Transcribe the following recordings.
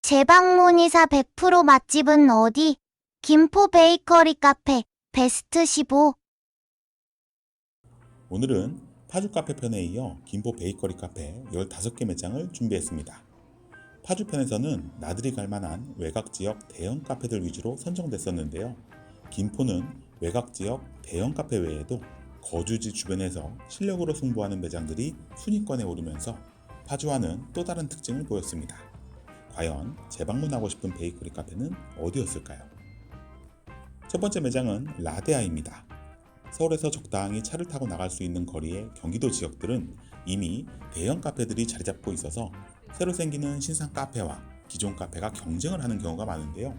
재방문이사 100% 맛집은 어디? 김포 베이커리 카페 베스트 15. 오늘은 파주 카페 편에 이어 김포 베이커리 카페 15개 매장을 준비했습니다. 파주 편에서는 나들이 갈 만한 외곽 지역 대형 카페들 위주로 선정됐었는데요. 김포는 외곽 지역 대형 카페 외에도 거주지 주변에서 실력으로 승부하는 매장들이 순위권에 오르면서 파주와는 또 다른 특징을 보였습니다. 과연 재방문하고 싶은 베이커리 카페는 어디였을까요? 첫 번째 매장은 라데아입니다. 서울에서 적당히 차를 타고 나갈 수 있는 거리의 경기도 지역들은 이미 대형 카페들이 자리 잡고 있어서 새로 생기는 신상 카페와 기존 카페가 경쟁을 하는 경우가 많은데요.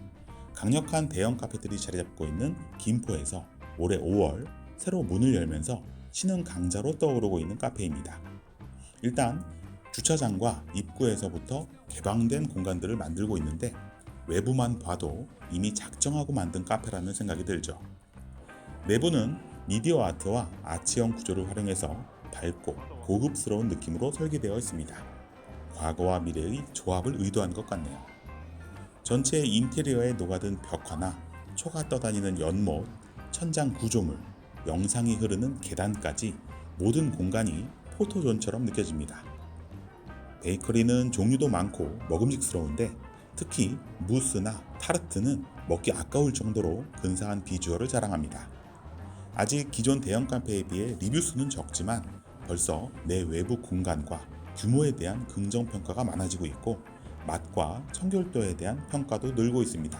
강력한 대형 카페들이 자리 잡고 있는 김포에서 올해 5월 새로 문을 열면서 신흥 강자로 떠오르고 있는 카페입니다. 일단 주차장과 입구에서부터 개방된 공간들을 만들고 있는데 외부만 봐도 이미 작정하고 만든 카페라는 생각이 들죠. 내부는 미디어 아트와 아치형 구조를 활용해서 밝고 고급스러운 느낌으로 설계되어 있습니다. 과거와 미래의 조합을 의도한 것 같네요. 전체 인테리어에 녹아든 벽화나 초가 떠다니는 연못, 천장 구조물, 영상이 흐르는 계단까지 모든 공간이 포토존처럼 느껴집니다. 베이커리는 종류도 많고 먹음직스러운데 특히 무스나 타르트는 먹기 아까울 정도로 근사한 비주얼을 자랑합니다. 아직 기존 대형 카페에 비해 리뷰 수는 적지만 벌써 내 외부 공간과 규모에 대한 긍정평가가 많아지고 있고 맛과 청결도에 대한 평가도 늘고 있습니다.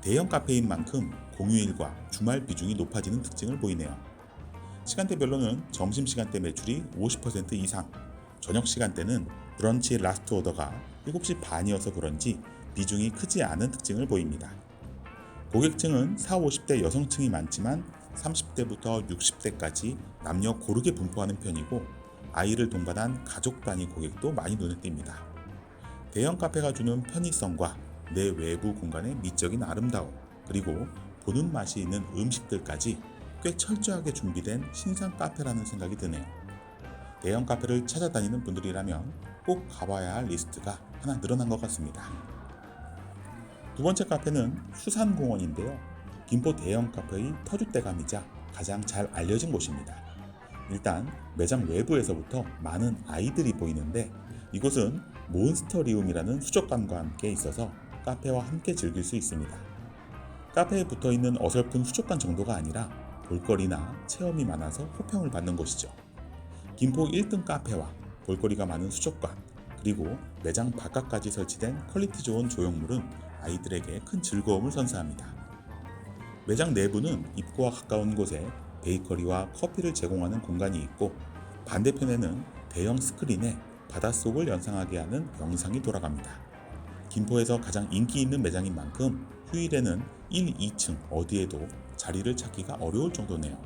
대형 카페인 만큼 공휴일과 주말 비중이 높아지는 특징을 보이네요. 시간대별로는 점심시간대 매출이 50% 이상, 저녁 시간대는 브런치 라스트 오더가 7시 반이어서 그런지 비중이 크지 않은 특징을 보입니다. 고객층은 40, 50대 여성층이 많지만 30대부터 60대까지 남녀 고르게 분포하는 편이고 아이를 동반한 가족 단위 고객도 많이 눈에 띕니다. 대형 카페가 주는 편의성과 내 외부 공간의 미적인 아름다움 그리고 보는 맛이 있는 음식들까지 꽤 철저하게 준비된 신상 카페라는 생각이 드네요. 대형 카페를 찾아다니는 분들이라면 꼭 가봐야 할 리스트가 하나 늘어난 것 같습니다. 두 번째 카페는 수산공원인데요. 김포 대형 카페의 터줏대감이자 가장 잘 알려진 곳입니다. 일단 매장 외부에서부터 많은 아이들이 보이는데 이곳은 몬스터리움이라는 수족관과 함께 있어서 카페와 함께 즐길 수 있습니다. 카페에 붙어있는 어설픈 수족관 정도가 아니라 볼거리나 체험이 많아서 호평을 받는 곳이죠. 김포 1등 카페와 볼거리가 많은 수족관 그리고 매장 바깥까지 설치된 퀄리티 좋은 조형물은 아이들에게 큰 즐거움을 선사합니다. 매장 내부는 입구와 가까운 곳에 베이커리와 커피를 제공하는 공간이 있고 반대편에는 대형 스크린에 바닷속을 연상하게 하는 영상이 돌아갑니다. 김포에서 가장 인기 있는 매장인 만큼 휴일에는 1, 2층 어디에도 자리를 찾기가 어려울 정도네요.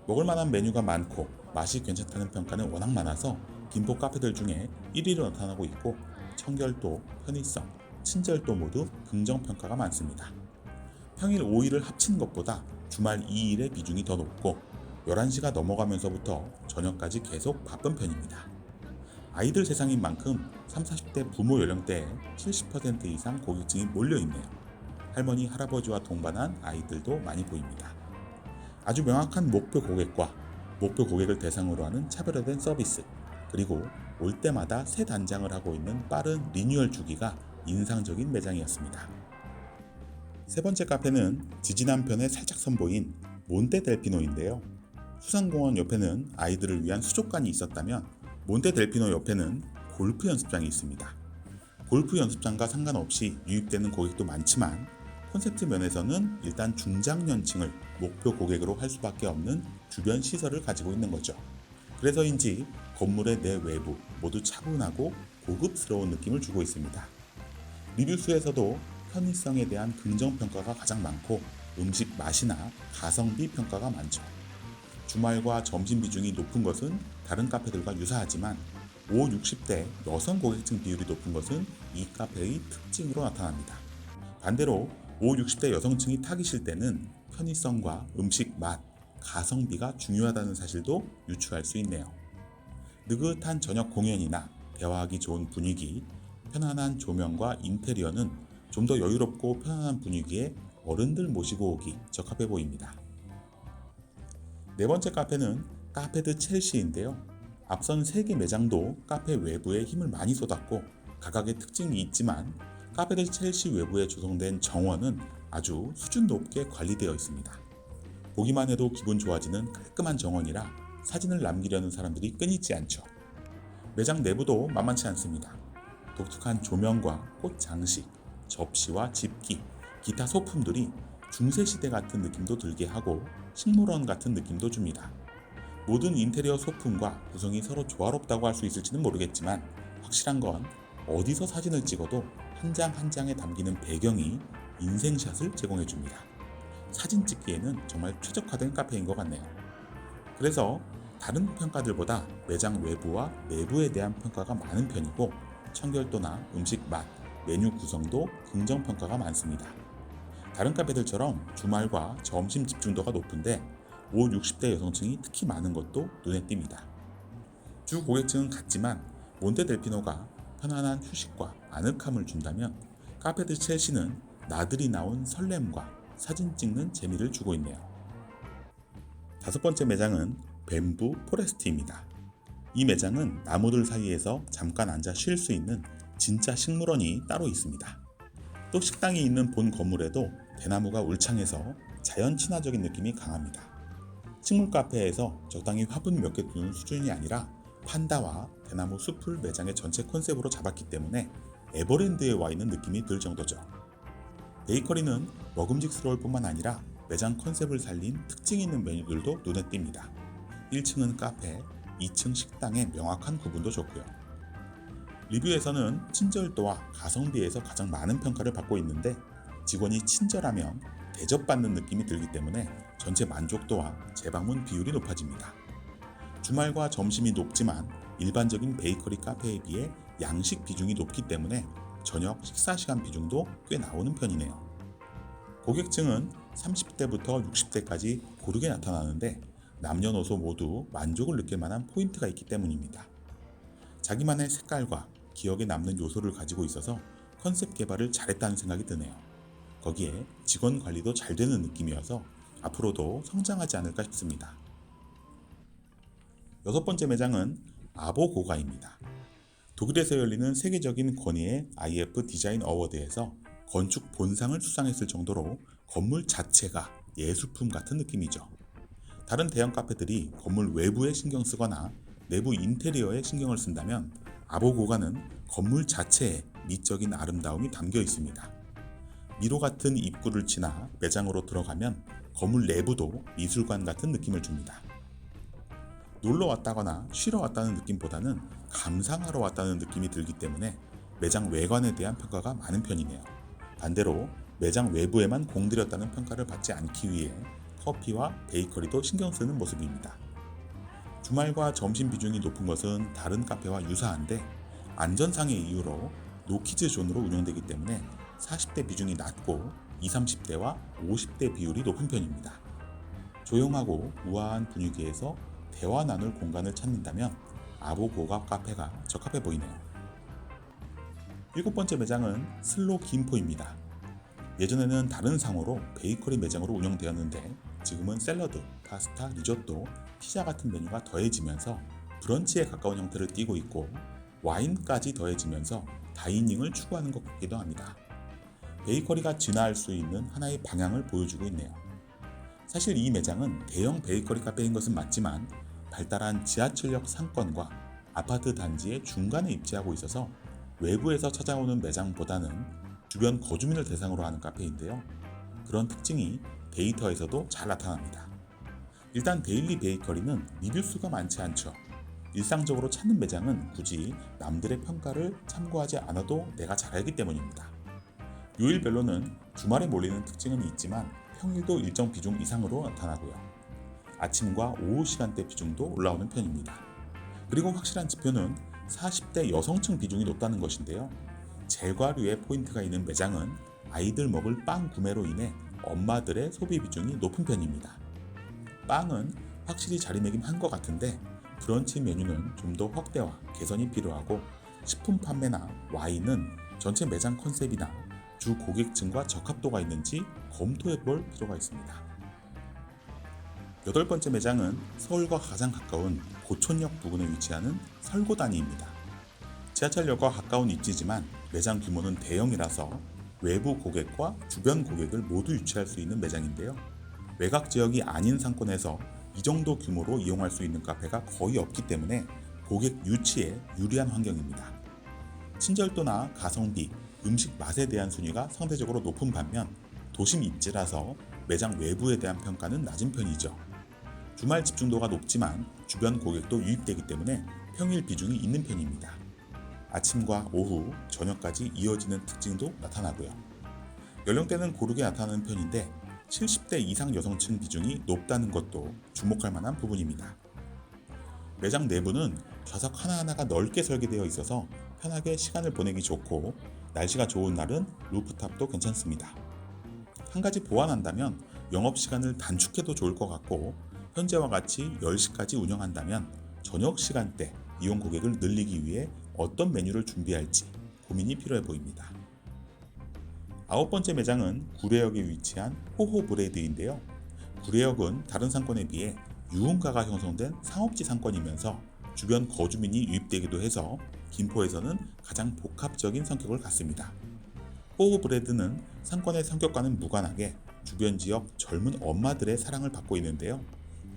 먹을 만한 메뉴가 많고 맛이 괜찮다는 평가는 워낙 많아서 김포 카페들 중에 1위로 나타나고 있고 청결도, 편의성, 친절도 모두 긍정평가가 많습니다. 평일 5일을 합친 것보다 주말 2일의 비중이 더 높고 11시가 넘어가면서부터 저녁까지 계속 바쁜 편입니다. 아이들 세상인 만큼 30, 40대 부모 연령대에 70% 이상 고객층이 몰려있네요. 할머니, 할아버지와 동반한 아이들도 많이 보입니다. 아주 명확한 목표 고객과 목표 고객을 대상으로 하는 차별화된 서비스 그리고 올 때마다 새 단장을 하고 있는 빠른 리뉴얼 주기가 인상적인 매장이었습니다. 세 번째 카페는 지지난 편에 살짝 선보인 몬테델피노인데요. 수산공원 옆에는 아이들을 위한 수족관이 있었다면 몬테델피노 옆에는 골프 연습장이 있습니다. 골프 연습장과 상관없이 유입되는 고객도 많지만 콘셉트 면에서는 일단 중장년층을 목표 고객으로 할 수밖에 없는 주변 시설을 가지고 있는 거죠. 그래서인지 건물의 내외부 모두 차분하고 고급스러운 느낌을 주고 있습니다. 리뷰 수에서도 편의성에 대한 긍정평가가 가장 많고 음식 맛이나 가성비 평가가 많죠. 주말과 점심 비중이 높은 것은 다른 카페들과 유사하지만 5, 60대 여성 고객층 비율이 높은 것은 이 카페의 특징으로 나타납니다. 반대로 5, 60대 여성층이 타깃일 때는 편의성과 음식 맛, 가성비가 중요하다는 사실도 유추할 수 있네요. 느긋한 저녁 공연이나 대화하기 좋은 분위기, 편안한 조명과 인테리어는 좀 더 여유롭고 편안한 분위기에 어른들 모시고 오기 적합해 보입니다. 네 번째 카페는 카페드 첼시인데요. 앞선 3개 매장도 카페 외부에 힘을 많이 쏟았고 각각의 특징이 있지만 카페드 첼시 외부에 조성된 정원은 아주 수준 높게 관리되어 있습니다. 보기만 해도 기분 좋아지는 깔끔한 정원이라 사진을 남기려는 사람들이 끊이지 않죠. 매장 내부도 만만치 않습니다. 독특한 조명과 꽃 장식, 접시와 집기, 기타 소품들이 중세시대 같은 느낌도 들게 하고 식물원 같은 느낌도 줍니다. 모든 인테리어 소품과 구성이 서로 조화롭다고 할 수 있을지는 모르겠지만 확실한 건 어디서 사진을 찍어도 한 장 한 장에 담기는 배경이 인생샷을 제공해줍니다. 사진 찍기에는 정말 최적화된 카페인 것 같네요. 그래서 다른 평가들보다 매장 외부와 내부에 대한 평가가 많은 편이고 청결도나 음식 맛, 메뉴 구성도 긍정평가가 많습니다. 다른 카페들처럼 주말과 점심 집중도가 높은데 5, 60대 여성층이 특히 많은 것도 눈에 띕니다. 주 고객층은 같지만 몬테델피노가 편안한 휴식과 아늑함을 준다면 카페드 첼시는 나들이 나온 설렘과 사진 찍는 재미를 주고 있네요. 다섯 번째 매장은 뱀부 포레스트입니다. 이 매장은 나무들 사이에서 잠깐 앉아 쉴 수 있는 진짜 식물원이 따로 있습니다. 또 식당이 있는 본 건물에도 대나무가 울창해서 자연 친화적인 느낌이 강합니다. 식물 카페에서 적당히 화분 몇 개 두는 수준이 아니라 판다와 대나무 숲을 매장의 전체 컨셉으로 잡았기 때문에 에버랜드에 와 있는 느낌이 들 정도죠. 베이커리는 먹음직스러울 뿐만 아니라 매장 컨셉을 살린 특징 있는 메뉴들도 눈에 띕니다. 1층은 카페, 2층 식당의 명확한 구분도 좋고요. 리뷰에서는 친절도와 가성비에서 가장 많은 평가를 받고 있는데 직원이 친절하면 대접받는 느낌이 들기 때문에 전체 만족도와 재방문 비율이 높아집니다. 주말과 점심이 높지만 일반적인 베이커리 카페에 비해 양식 비중이 높기 때문에 저녁 식사 시간 비중도 꽤 나오는 편이네요. 고객층은 30대부터 60대까지 고르게 나타나는데 남녀노소 모두 만족을 느낄 만한 포인트가 있기 때문입니다. 자기만의 색깔과 기억에 남는 요소를 가지고 있어서 컨셉 개발을 잘했다는 생각이 드네요. 거기에 직원 관리도 잘 되는 느낌이어서 앞으로도 성장하지 않을까 싶습니다. 여섯 번째 매장은 아보고가입니다. 독일에서 열리는 세계적인 권위의 IF 디자인 어워드에서 건축 본상을 수상했을 정도로 건물 자체가 예술품 같은 느낌이죠. 다른 대형 카페들이 건물 외부에 신경 쓰거나 내부 인테리어에 신경을 쓴다면 아보고가는 건물 자체에 미적인 아름다움이 담겨 있습니다. 미로 같은 입구를 지나 매장으로 들어가면 건물 내부도 미술관 같은 느낌을 줍니다. 놀러 왔다거나 쉬러 왔다는 느낌보다는 감상하러 왔다는 느낌이 들기 때문에 매장 외관에 대한 평가가 많은 편이네요. 반대로 매장 외부에만 공들였다는 평가를 받지 않기 위해 커피와 베이커리도 신경 쓰는 모습입니다. 주말과 점심 비중이 높은 것은 다른 카페와 유사한데 안전상의 이유로 노키즈 존으로 운영되기 때문에 40대 비중이 낮고 20, 30대와 50대 비율이 높은 편입니다. 조용하고 우아한 분위기에서 대화 나눌 공간을 찾는다면 아보고가 카페가 적합해 보이네요. 일곱 번째 매장은 슬로 김포입니다. 예전에는 다른 상호로 베이커리 매장으로 운영되었는데 지금은 샐러드, 파스타, 리조또, 피자 같은 메뉴가 더해지면서 브런치에 가까운 형태를 띠고 있고 와인까지 더해지면서 다이닝을 추구하는 것 같기도 합니다. 베이커리가 진화할 수 있는 하나의 방향을 보여주고 있네요. 사실 이 매장은 대형 베이커리 카페인 것은 맞지만 발달한 지하철역 상권과 아파트 단지의 중간에 입지하고 있어서 외부에서 찾아오는 매장보다는 주변 거주민을 대상으로 하는 카페인데요. 그런 특징이 데이터에서도 잘 나타납니다. 일단 데일리 베이커리는 리뷰 수가 많지 않죠. 일상적으로 찾는 매장은 굳이 남들의 평가를 참고하지 않아도 내가 잘 알기 때문입니다. 요일별로는 주말에 몰리는 특징은 있지만 평일도 일정 비중 이상으로 나타나고요. 아침과 오후 시간대 비중도 올라오는 편입니다. 그리고 확실한 지표는 40대 여성층 비중이 높다는 것인데요. 제과류의 포인트가 있는 매장은 아이들 먹을 빵 구매로 인해 엄마들의 소비 비중이 높은 편입니다. 빵은 확실히 자리매김한 것 같은데 브런치 메뉴는 좀 더 확대와 개선이 필요하고 식품 판매나 와인은 전체 매장 컨셉이나 주 고객층과 적합도가 있는지 검토해 볼 필요가 있습니다. 여덟 번째 매장은 서울과 가장 가까운 고촌역 부근에 위치하는 설고단위입니다. 지하철역과 가까운 입지지만 매장 규모는 대형이라서 외부 고객과 주변 고객을 모두 유치할 수 있는 매장인데요. 외곽 지역이 아닌 상권에서 이 정도 규모로 이용할 수 있는 카페가 거의 없기 때문에 고객 유치에 유리한 환경입니다. 친절도나 가성비, 음식 맛에 대한 순위가 상대적으로 높은 반면 도심 입지라서 매장 외부에 대한 평가는 낮은 편이죠. 주말 집중도가 높지만 주변 고객도 유입되기 때문에 평일 비중이 있는 편입니다. 아침과 오후, 저녁까지 이어지는 특징도 나타나고요. 연령대는 고르게 나타나는 편인데 70대 이상 여성층 비중이 높다는 것도 주목할 만한 부분입니다. 매장 내부는 좌석 하나하나가 넓게 설계되어 있어서 편하게 시간을 보내기 좋고 날씨가 좋은 날은 루프탑도 괜찮습니다. 한 가지 보완한다면 영업시간을 단축해도 좋을 것 같고 현재와 같이 10시까지 운영한다면 저녁 시간대 이용 고객을 늘리기 위해 어떤 메뉴를 준비할지 고민이 필요해 보입니다. 아홉 번째 매장은 구례역에 위치한 호호브레드인데요. 구례역은 다른 상권에 비해 유흥가가 형성된 상업지 상권이면서 주변 거주민이 유입되기도 해서 김포에서는 가장 복합적인 성격을 갖습니다. 호호브레드는 상권의 성격과는 무관하게 주변 지역 젊은 엄마들의 사랑을 받고 있는데요.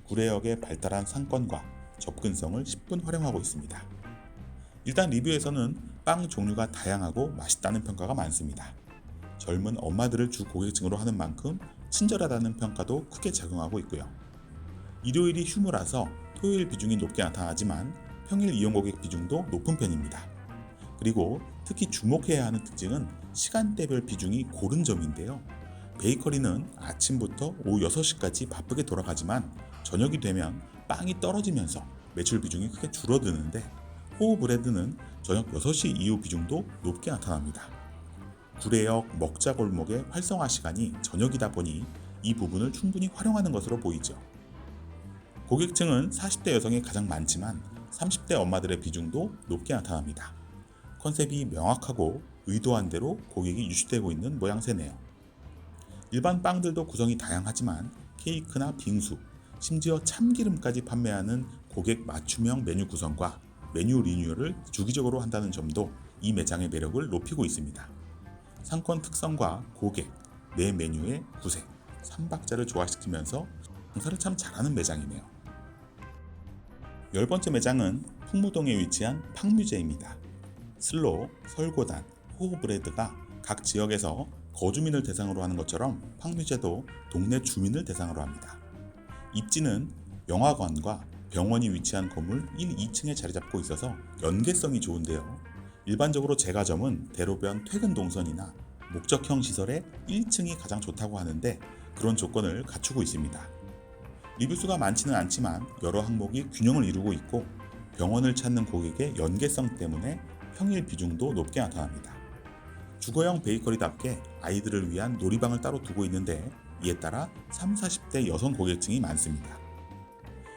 구례역의 발달한 상권과 접근성을 10분 활용하고 있습니다. 일단 리뷰에서는 빵 종류가 다양하고 맛있다는 평가가 많습니다. 젊은 엄마들을 주 고객층으로 하는 만큼 친절하다는 평가도 크게 작용하고 있고요. 일요일이 휴무라서 토요일 비중이 높게 나타나지만 평일 이용 고객 비중도 높은 편입니다. 그리고 특히 주목해야 하는 특징은 시간대별 비중이 고른 점인데요. 베이커리는 아침부터 오후 6시까지 바쁘게 돌아가지만 저녁이 되면 빵이 떨어지면서 매출 비중이 크게 줄어드는데 호호브레드는 저녁 6시 이후 비중도 높게 나타납니다. 구례역 먹자골목의 활성화 시간이 저녁이다 보니 이 부분을 충분히 활용하는 것으로 보이죠. 고객층은 40대 여성이 가장 많지만 30대 엄마들의 비중도 높게 나타납니다. 컨셉이 명확하고 의도한 대로 고객이 유치되고 있는 모양새네요. 일반 빵들도 구성이 다양하지만 케이크나 빙수, 심지어 참기름까지 판매하는 고객 맞춤형 메뉴 구성과 메뉴 리뉴얼을 주기적으로 한다는 점도 이 매장의 매력을 높이고 있습니다. 상권 특성과 고객, 내 메뉴의 구색, 3박자를 조화시키면서 장사를 참 잘하는 매장이네요. 열 번째 매장은 풍무동에 위치한 팡뮤제입니다. 슬로, 설고단, 호호브레드가 각 지역에서 거주민을 대상으로 하는 것처럼 팡뮤제도 동네 주민을 대상으로 합니다. 입지는 영화관과 병원이 위치한 건물 1, 2층에 자리 잡고 있어서 연계성이 좋은데요. 일반적으로 제과점은 대로변 퇴근 동선이나 목적형 시설의 1층이 가장 좋다고 하는데 그런 조건을 갖추고 있습니다. 리뷰수가 많지는 않지만 여러 항목이 균형을 이루고 있고 병원을 찾는 고객의 연계성 때문에 평일 비중도 높게 나타납니다. 주거형 베이커리답게 아이들을 위한 놀이방을 따로 두고 있는데 이에 따라 30, 40대 여성 고객층이 많습니다.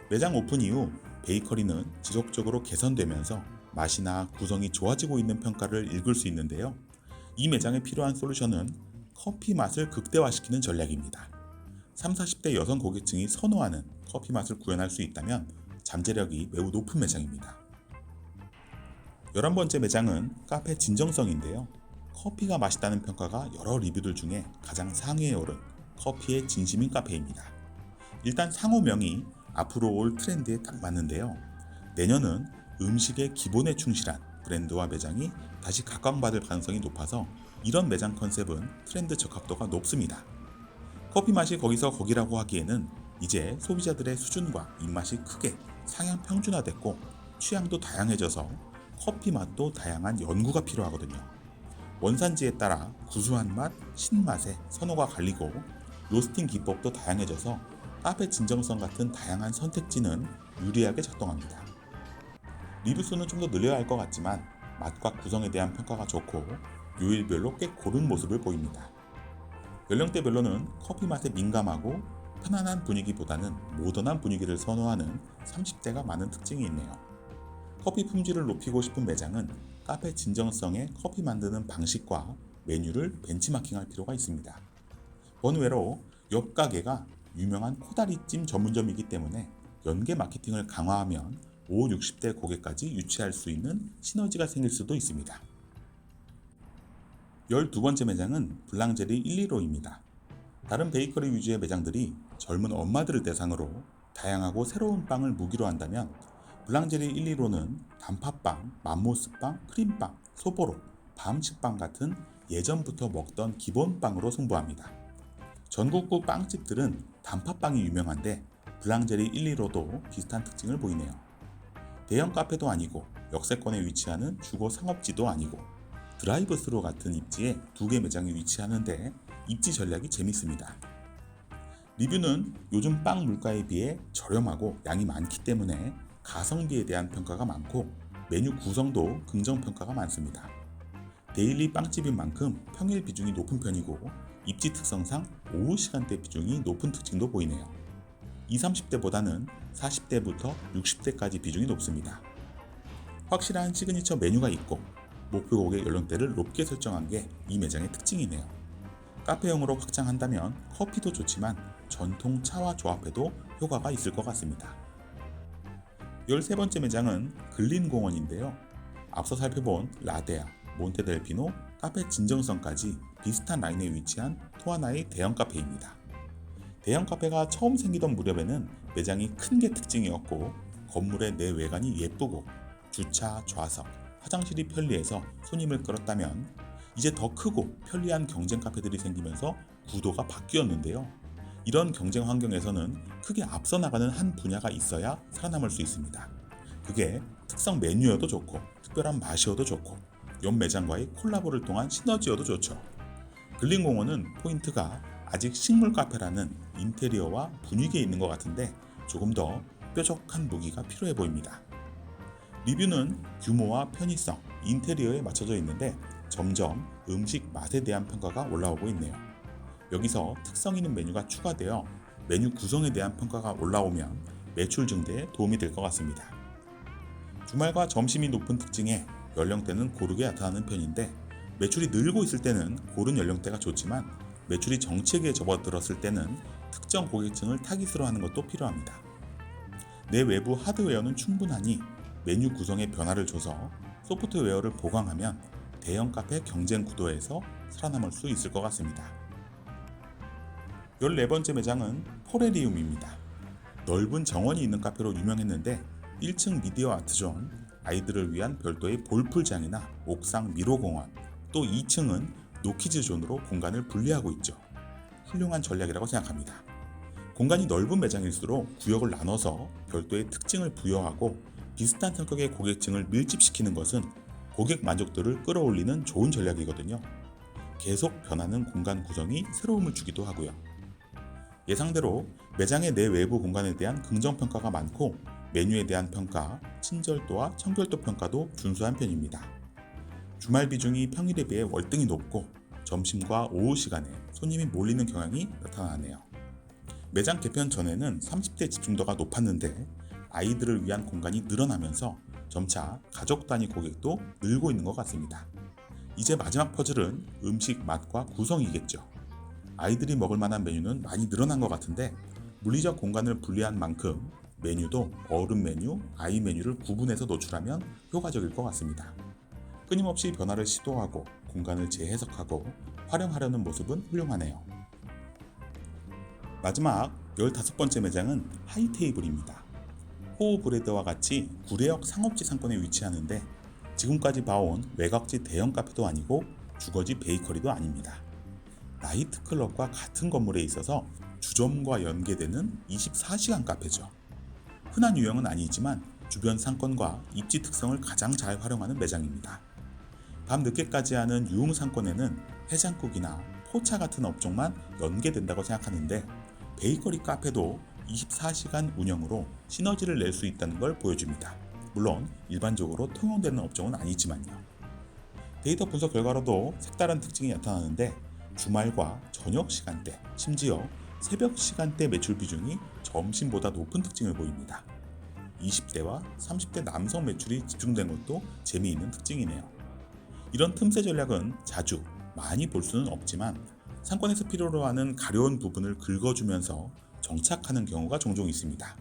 매장 오픈 이후 베이커리는 지속적으로 개선되면서 맛이나 구성이 좋아지고 있는 평가를 읽을 수 있는데요. 이 매장에 필요한 솔루션은 커피 맛을 극대화시키는 전략입니다. 30, 40대 여성 고객층이 선호하는 커피 맛을 구현할 수 있다면 잠재력이 매우 높은 매장입니다. 11번째 매장은 카페 진정성인데요. 커피가 맛있다는 평가가 여러 리뷰들 중에 가장 상위에 오른 커피의 진심인 카페입니다. 일단 상호명이 앞으로 올 트렌드에 딱 맞는데요. 내년은 음식의 기본에 충실한 브랜드와 매장이 다시 각광받을 가능성이 높아서 이런 매장 컨셉은 트렌드 적합도가 높습니다. 커피 맛이 거기서 거기라고 하기에는 이제 소비자들의 수준과 입맛이 크게 상향 평준화됐고 취향도 다양해져서 커피 맛도 다양한 연구가 필요하거든요. 원산지에 따라 구수한 맛, 신맛의 선호가 갈리고 로스팅 기법도 다양해져서 카페 진정성 같은 다양한 선택지는 유리하게 작동합니다. 리뷰수는 좀 더 늘려야 할 것 같지만 맛과 구성에 대한 평가가 좋고 요일별로 꽤 고른 모습을 보입니다. 연령대별로는 커피 맛에 민감하고 편안한 분위기보다는 모던한 분위기를 선호하는 30대가 많은 특징이 있네요. 커피 품질을 높이고 싶은 매장은 카페 진정성의 커피 만드는 방식과 메뉴를 벤치마킹할 필요가 있습니다. 번외로 옆 가게가 유명한 코다리찜 전문점이기 때문에 연계 마케팅을 강화하면 5, 60대 고객까지 유치할 수 있는 시너지가 생길 수도 있습니다. 12번째 매장은 블랑제리 115입니다. 다른 베이커리 위주의 매장들이 젊은 엄마들을 대상으로 다양하고 새로운 빵을 무기로 한다면 블랑제리 115는 단팥빵, 맘모스빵, 크림빵, 소보로, 밤식빵 같은 예전부터 먹던 기본빵으로 승부합니다. 전국구 빵집들은 단팥빵이 유명한데 블랑제리 115도 비슷한 특징을 보이네요. 대형 카페도 아니고 역세권에 위치하는 주거 상업지도 아니고 드라이브 스루 같은 입지에 2개 매장이 위치하는데 입지 전략이 재밌습니다. 리뷰는 요즘 빵 물가에 비해 저렴하고 양이 많기 때문에 가성비에 대한 평가가 많고 메뉴 구성도 긍정평가가 많습니다. 데일리 빵집인 만큼 평일 비중이 높은 편이고 입지 특성상 오후 시간대 비중이 높은 특징도 보이네요. 20, 30대보다는 40대부터 60대까지 비중이 높습니다. 확실한 시그니처 메뉴가 있고 목표 고객 연령대를 높게 설정한 게 이 매장의 특징이네요. 카페용으로 확장한다면 커피도 좋지만 전통 차와 조합해도 효과가 있을 것 같습니다. 13번째 매장은 근린공원인데요. 앞서 살펴본 라데아, 몬테델피노, 카페 진정성까지 비슷한 라인에 위치한 또 하나의 대형 카페입니다. 대형 카페가 처음 생기던 무렵에는 매장이 큰 게 특징이었고 건물의 내외관이 예쁘고 주차, 좌석, 화장실이 편리해서 손님을 끌었다면 이제 더 크고 편리한 경쟁 카페들이 생기면서 구도가 바뀌었는데요. 이런 경쟁 환경에서는 크게 앞서 나가는 한 분야가 있어야 살아남을 수 있습니다. 그게 특성 메뉴여도 좋고 특별한 맛이어도 좋고 옆 매장과의 콜라보를 통한 시너지여도 좋죠. 근린공원은 포인트가 아직 식물 카페라는 인테리어와 분위기에 있는 것 같은데 조금 더 뾰족한 무기가 필요해 보입니다. 리뷰는 규모와 편의성, 인테리어에 맞춰져 있는데 점점 음식 맛에 대한 평가가 올라오고 있네요. 여기서 특성 있는 메뉴가 추가되어 메뉴 구성에 대한 평가가 올라오면 매출 증대에 도움이 될 것 같습니다. 주말과 점심이 높은 특징에 연령대는 고르게 나타나는 편인데 매출이 늘고 있을 때는 고른 연령대가 좋지만 매출이 정체기에 접어들었을 때는 특정 고객층을 타깃으로 하는 것도 필요합니다. 내 외부 하드웨어는 충분하니 메뉴 구성에 변화를 줘서 소프트웨어를 보강하면 대형 카페 경쟁 구도에서 살아남을 수 있을 것 같습니다. 14번째 매장은 포레리움입니다. 넓은 정원이 있는 카페로 유명했는데 1층 미디어 아트존, 아이들을 위한 별도의 볼풀장이나 옥상 미로공원, 또 2층은 노키즈존으로 공간을 분리하고 있죠. 훌륭한 전략이라고 생각합니다. 공간이 넓은 매장일수록 구역을 나눠서 별도의 특징을 부여하고 비슷한 성격의 고객층을 밀집시키는 것은 고객 만족도를 끌어올리는 좋은 전략이거든요. 계속 변하는 공간 구성이 새로움을 주기도 하고요. 예상대로 매장의 내외부 공간에 대한 긍정평가가 많고 메뉴에 대한 평가, 친절도와 청결도 평가도 준수한 편입니다. 주말 비중이 평일에 비해 월등히 높고 점심과 오후 시간에 손님이 몰리는 경향이 나타나네요. 매장 개편 전에는 30대 집중도가 높았는데 아이들을 위한 공간이 늘어나면서 점차 가족 단위 고객도 늘고 있는 것 같습니다. 이제 마지막 퍼즐은 음식 맛과 구성이겠죠. 아이들이 먹을 만한 메뉴는 많이 늘어난 것 같은데 물리적 공간을 분리한 만큼 메뉴도 어른 메뉴, 아이 메뉴를 구분해서 노출하면 효과적일 것 같습니다. 끊임없이 변화를 시도하고 공간을 재해석하고 활용하려는 모습은 훌륭하네요. 마지막 15번째 매장은 하이테이블입니다. 호우브레드와 같이 구례역 상업지 상권에 위치하는데 지금까지 봐온 외곽지 대형 카페도 아니고 주거지 베이커리도 아닙니다. 나이트클럽과 같은 건물에 있어서 주점과 연계되는 24시간 카페죠. 흔한 유형은 아니지만 주변 상권과 입지 특성을 가장 잘 활용하는 매장입니다. 밤 늦게까지 하는 유흥 상권에는 해장국이나 포차 같은 업종만 연계된다고 생각하는데 베이커리 카페도 24시간 운영으로 시너지를 낼 수 있다는 걸 보여줍니다. 물론 일반적으로 통용되는 업종은 아니지만요. 데이터 분석 결과로도 색다른 특징이 나타나는데 주말과 저녁 시간대, 심지어 새벽 시간대 매출 비중이 점심보다 높은 특징을 보입니다. 20대와 30대 남성 매출이 집중된 것도 재미있는 특징이네요. 이런 틈새 전략은 자주 많이 볼 수는 없지만 상권에서 필요로 하는 가려운 부분을 긁어주면서 정착하는 경우가 종종 있습니다.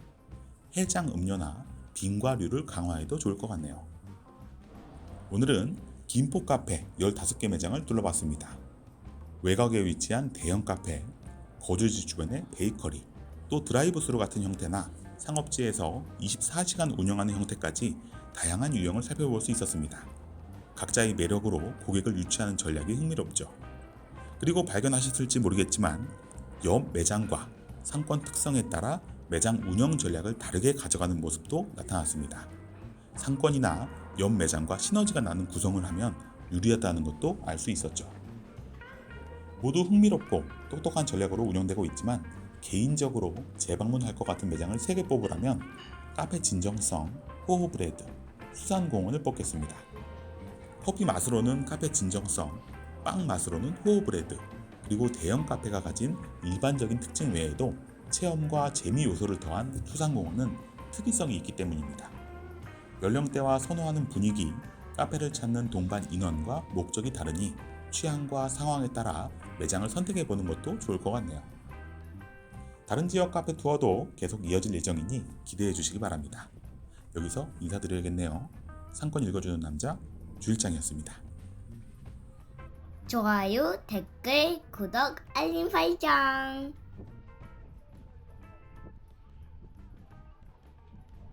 해장 음료나 빙과류를 강화해도 좋을 것 같네요. 오늘은 김포 카페 15개 매장을 둘러봤습니다. 외곽에 위치한 대형 카페, 거주지 주변의 베이커리, 또 드라이브스루 같은 형태나 상업지에서 24시간 운영하는 형태까지 다양한 유형을 살펴볼 수 있었습니다. 각자의 매력으로 고객을 유치하는 전략이 흥미롭죠. 그리고 발견하셨을지 모르겠지만 옆 매장과 상권 특성에 따라 매장 운영 전략을 다르게 가져가는 모습도 나타났습니다. 상권이나 옆 매장과 시너지가 나는 구성을 하면 유리하다는 것도 알 수 있었죠. 모두 흥미롭고 똑똑한 전략으로 운영되고 있지만 개인적으로 재방문할 것 같은 매장을 3개 뽑으라면 카페 진정성, 호호브레드, 수산공원을 뽑겠습니다. 커피 맛으로는 카페 진정성, 빵 맛으로는 호호브레드, 그리고 대형 카페가 가진 일반적인 특징 외에도 체험과 재미 요소를 더한 수산공원은 특이성이 있기 때문입니다. 연령대와 선호하는 분위기, 카페를 찾는 동반 인원과 목적이 다르니 취향과 상황에 따라 매장을 선택해보는 것도 좋을 것 같네요. 다른 지역 카페 투어도 계속 이어질 예정이니 기대해 주시기 바랍니다. 여기서 인사드려야겠네요. 상권 읽어주는 남자 주일장이었습니다. 좋아요, 댓글, 구독, 알림 설정.